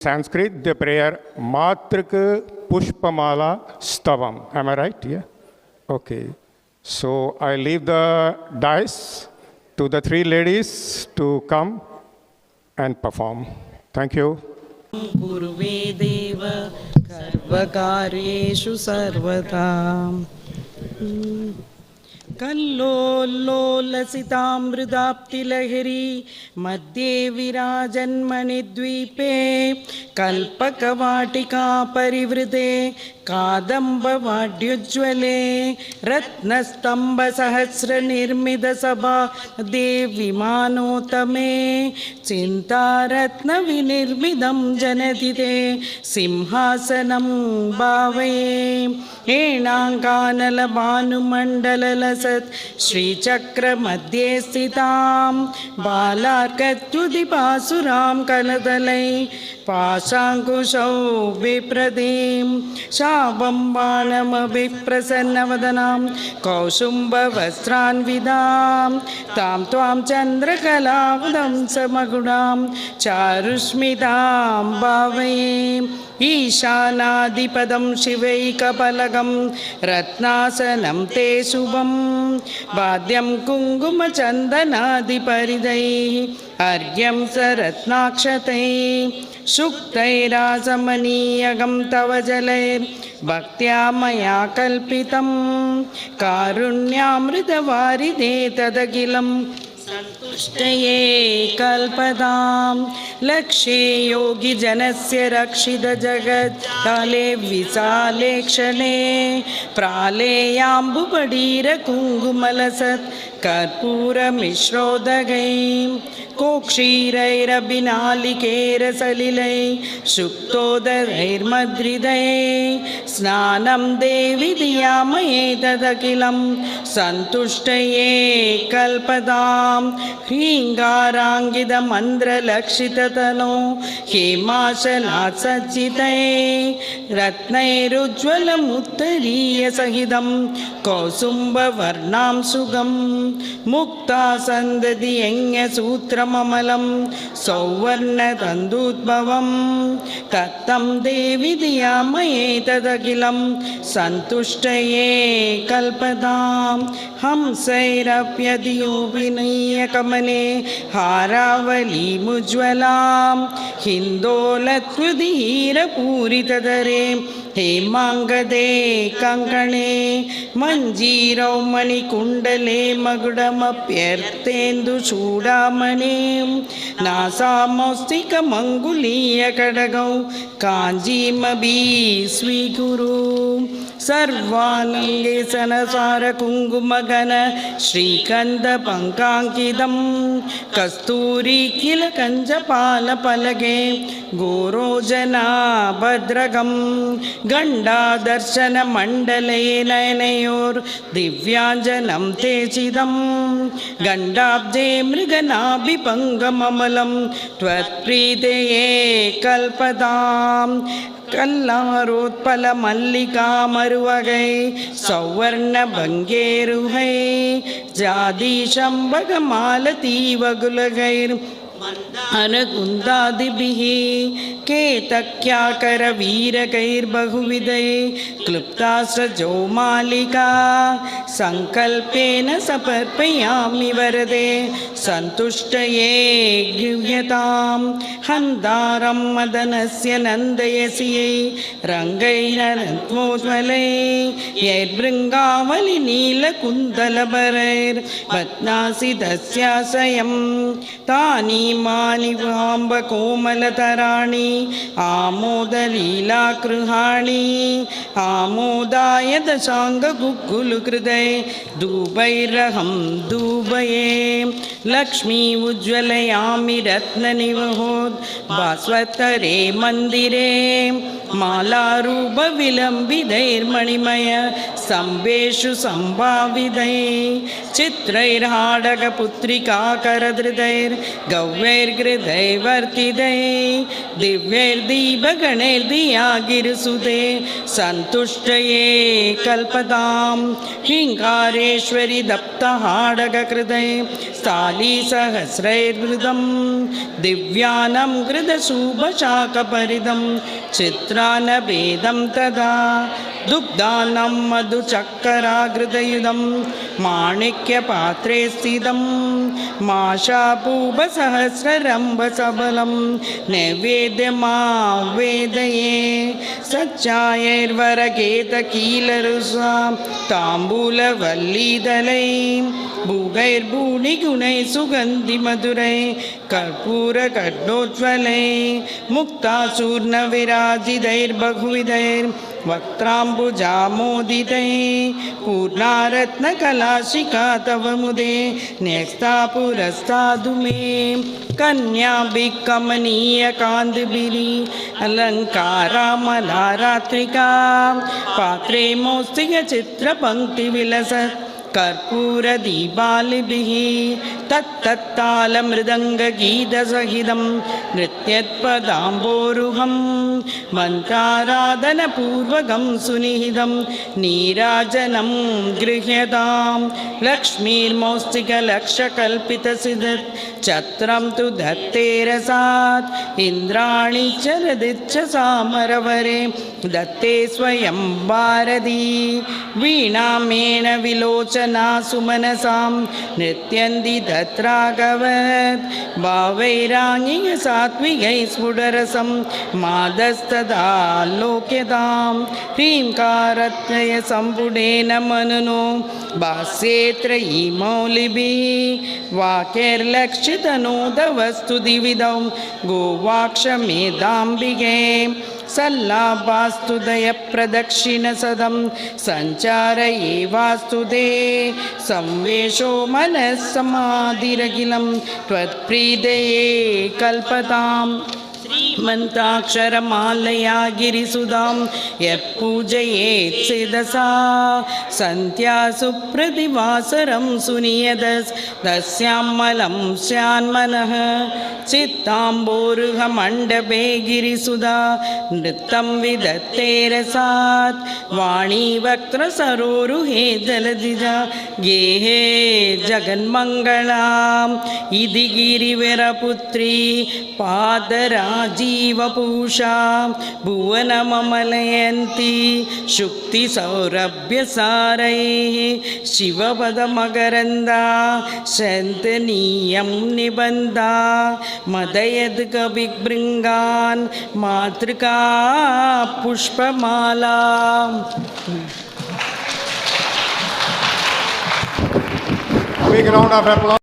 Sanskrit, the prayer Matrika Pushpamala Stavam. Am I right? Yeah? Okay. So I leave the dice to the three ladies to come and perform. Thank you. Guruve Deva Sarvakareshu Sarvata कल्लोल्लोलसितामृदाप्तिलहरी मध्ये विराजन्मणिद्वीपे कल्पकवाटिका परिवृते कादम्बवाड्युज्ज्वले रत्नस्तम्भसहस्रनिर्मितसभा देविमानोतमे चिन्तारत्नविनिर्मितं जनति ते सिंहासनं भावये एणाङ्कानलभानुमण्डललसत् श्रीचक्रमध्ये स्थितां बालार्कत्युदिपासुरां कलदलै पाशाङ्कुशौ विप्रदीं शावम्बाणमभिप्रसन्नवदनां कौसुम्बवस्त्रान्विदां तां त्वां चन्द्रकलावदं समगुणां चारुस्मितां भावये ईशानादिपदं शिवैकपलकं रत्नासनं ते शुभं वाद्यं कुङ्कुमचन्दनादिपरिदैः अर्घ्यं सरत्नाक्षतैः शुक्तैरासमनीयगं तव जलैर्भक्त्या मया कल्पितं कारुण्यामृतवारिधे तदखिलं सन्तुष्टये कल्पतां लक्ष्ये योगिजनस्य रक्षितजगत्काले विशाले क्षणे प्रालेयाम्बुपडीरकुङ्कुमलसत् कर्पूरमिश्रोदगैः कोक्षीरैरभिनालिकेरसलिलैः शुक्तोदरैर्मद्रिदैः स्नानं देवि धियामहे तदखिलं सन्तुष्टये कल्पतां ह्रीङ्गाराङ्गितमन्त्रलक्षिततनो हेमाचलात्सज्जितैः रत्नैरुज्ज्वलमुत्तरीयसहितं कौसुम्बवर्णां सुगं मुक्तासन्दधि यज्ञसूत्रममलं सौवर्णतन्दूद्भवं तत्तं देवि धियामहे तदखिलं सन्तुष्टये कल्पतां हंसैरप्यधियोभिनीयकमने हारावलीमुज्ज्वलां हिन्दोलत्वधीरपूरितधरे हेमाङ्गदे कङ्कणे मञ्जीरौ मणिकुण्डले मकुडमप्यर्थेन्दुचूडामणिं नासामौस्तिकमङ्गुलीयकडगौ काञ्जीमभि स्वीकुरु सर्वानङ्गे सनसारकुङ्कुमगन श्रीकन्धपङ्काङ्कितं कस्तूरी किल कञ्जपालपलगे गोरोजनाभद्रगं गण्डादर्शनमण्डले नयनयोर्दिव्याञ्जनं तेजिदं गण्डाब्जे मृगनाभिपङ्गममलं त्वत्प्रीतये कल्पतां कल्लारोत्पलमल्लिकामरुवगै सौवर्णभङ्गेरुहै जादिशम्भगमालतीवगुलगैर् अनकुन्दादिभिः केतक्याकरवीरकैर्बहुविधै क्लुप्तास्रजोमालिका सङ्कल्पेन समर्पयामि वरदे सन्तुष्टये गृह्यतां हन्दारं मदनस्य नन्दयसि रङ्गैरनत्वोज्ज्वलै यैर्भृङ्गावलिनीलकुन्दलभरैर्भत्नासितस्याशयं तानि मानि वाम्बकोमलतराणि आमोदलीलाकृहाणि आमोदाय दशाङ्गकुकुलकृतै धूपैरहं धूपये लक्ष्मी उज्ज्वलयामि रत्ननिवहोद् भास्वत्तरे मन्दिरे मालारूपविलम्बितैर्मणिमय स्तम्भेषु सम्भावितैः चित्रैर्हाडकपुत्रिकाकरधृतैर्गौरी दिव्यैर्हृदैवर्तिदै दिव्यैर्दीपगणैर्धिया गिरिसुते सन्तुष्टये कल्पतां ह्रीङ्कारेश्वरि दप्तहाडगकृते स्थालीसहस्रैर्वृतं दिव्यानं कृतशुभशाकपरिदं चित्रानभेदं तदा दुग्धानं मधुचक्करागृतयुधं माणिक्यपात्रे स्थितं माशापूपसहस्ररम्भसबलं नैवेद्यमावेदये सच्चायैर्वरकेतकीलरुषा ताम्बूलवल्लीदलै भूगैर्भूणिगुणैः सुगन्धिमधुरै कर्पूरकड्डोज्ज्वलै मुक्ताचूर्णविराजितैर्बहुविधैर्वक्त्राम्बुजामोदितै पूर्णारत्नकलाशिका तव मुदे न्यस्ता पुरस्तादु मे कन्याभिः कमनीयकान्तिभिः अलङ्कारामलारात्रिका पात्रे मौस्तिकचित्रपङ्क्तिविलसत् कर्पूरदीपालिभिः तत्तत्तालमृदङ्गगीतसहितं नृत्यत्पदाम्बोरुहं मन्त्राराधनपूर्वकं सुनिहितं नीराजनं गृह्यतां लक्ष्मीर्मौस्तिकलक्षकल्पितसिद्धत् छत्रं तु दत्ते रसात् इन्द्राणि चरदिच्च सामरवरे दत्ते स्वयं भारती वीणामेण विलोचना सुमनसां नृत्यन्ति तत्रागवत् भावैराङ्गिक सात्विकै स्फुटरसं मादस्तदा लोक्यतां ह्रीङ्कारत्रय सम्पुटेन मननो भास्येत्र मौलिभिः वाक्यैर्लक्षितनोदवस्तु दिविधौ गोवाक्षमेधाम्बिके सल्लाभास्तुदयप्रदक्षिणसदं सञ्चार एवास्तु ते संवेशो मनः समाधिरखिलं त्वत्प्रीतये कल्पताम् मन्त्राक्षरमालया गिरिसुधां यः पूजयेत् सिदसा सन्ध्यासु प्रतिवासरं सुनियतस् तस्यां मलं स्यान्मनः चित्ताम्बोरुहमण्डपे गिरिसुधा नृत्तं विदत्ते रसात् वाणी वक्त्रसरोरुहे जलधिजा गेहे जगन्मङ्गलाम् इति गिरिवरपुत्री पादराजीवपूषा भुवनममलयन्ती शुक्तिसौरभ्यसारैः शिवपदमकरन्दा शन्तनीयं निबन्धा मदयद् कविभृङ्गान् मातृका पुष्पमाला. Big round of applause.